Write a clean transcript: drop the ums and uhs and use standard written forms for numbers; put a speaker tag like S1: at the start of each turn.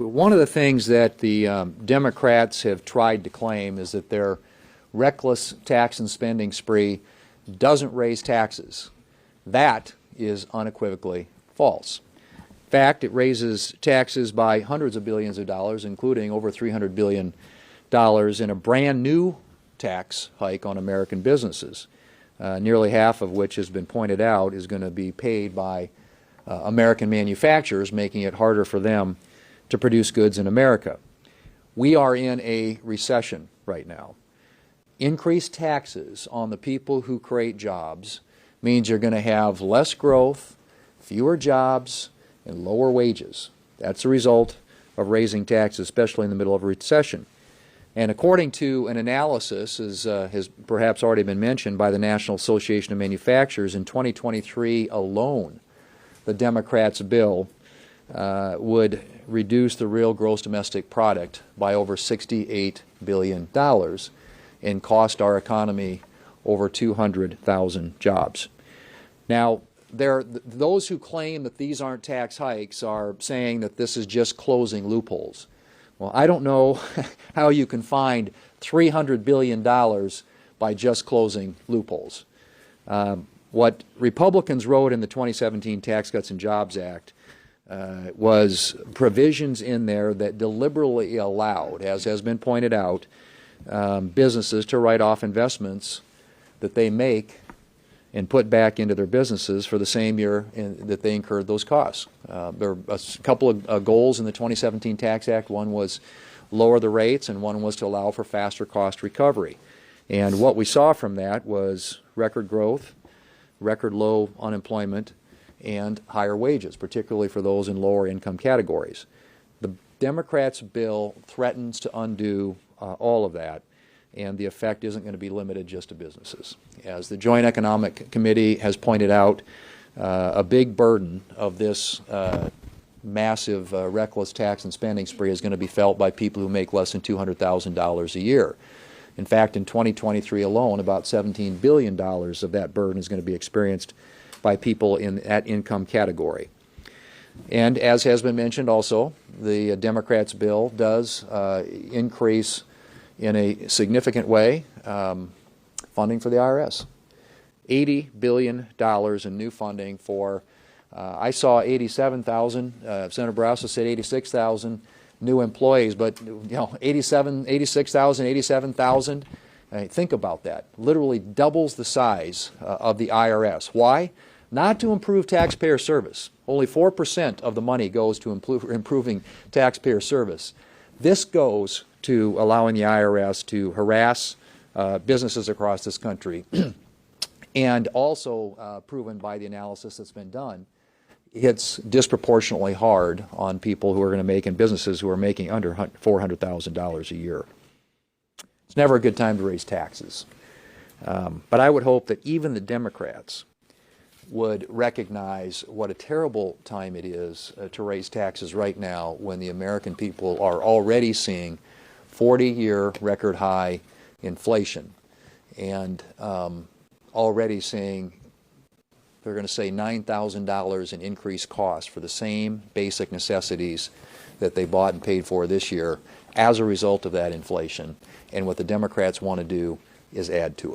S1: One of the things that the Democrats have tried to claim is that their reckless tax and spending spree doesn't raise taxes. That is unequivocally false. In fact, it raises taxes by hundreds of billions of dollars, including over $300 billion in a brand new tax hike on American businesses, nearly half of which has been pointed out is going to be paid by American manufacturers, making it harder for them to produce goods in America. We are in a recession right now. Increased taxes on the people who create jobs means you're going to have less growth, fewer jobs, and lower wages. That's the result of raising taxes, especially in the middle of a recession. And according to an analysis, as has perhaps already been mentioned by the National Association of Manufacturers, in 2023 alone, the Democrats' bill would reduce the real gross domestic product by over $68 billion and cost our economy over 200,000 jobs. Now, those who claim that these aren't tax hikes are saying that this is just closing loopholes. Well, I don't know how you can find $300 billion by just closing loopholes. What Republicans wrote in the 2017 Tax Cuts and Jobs Act was provisions in there that deliberately allowed, as has been pointed out, businesses to write off investments that they make and put back into their businesses for the same year that they incurred those costs. There are a couple of goals in the 2017 Tax Act. One was lower the rates, and one was to allow for faster cost recovery. And what we saw from that was record growth, record low unemployment, and higher wages, particularly for those in lower income categories. The Democrats' bill threatens to undo all of that, and the effect isn't going to be limited just to businesses. As the Joint Economic Committee has pointed out, a big burden of this massive reckless tax and spending spree is going to be felt by people who make less than $200,000 a year. In fact, in 2023 alone, about $17 billion of that burden is going to be experienced by people in that income category. And as has been mentioned also, the Democrats' bill does increase in a significant way funding for the IRS. $80 billion in new funding for, I saw 87,000, Senator Barrasso said 86,000 new employees, but 86,000, 87,000, think about that. Literally doubles the size of the IRS. Why? Not to improve taxpayer service. Only 4% of the money goes to improving taxpayer service. This goes to allowing the IRS to harass businesses across this country and also proven by the analysis that's been done, hits disproportionately hard on people who are going to make in businesses who are making under $400,000 a year. It's never a good time to raise taxes. But I would hope that even the Democrats would recognize what a terrible time it is to raise taxes right now when the American people are already seeing 40-year record high inflation and already seeing they're going to say $9,000 in increased costs for the same basic necessities that they bought and paid for this year as a result of that inflation. And what the Democrats want to do is add to it.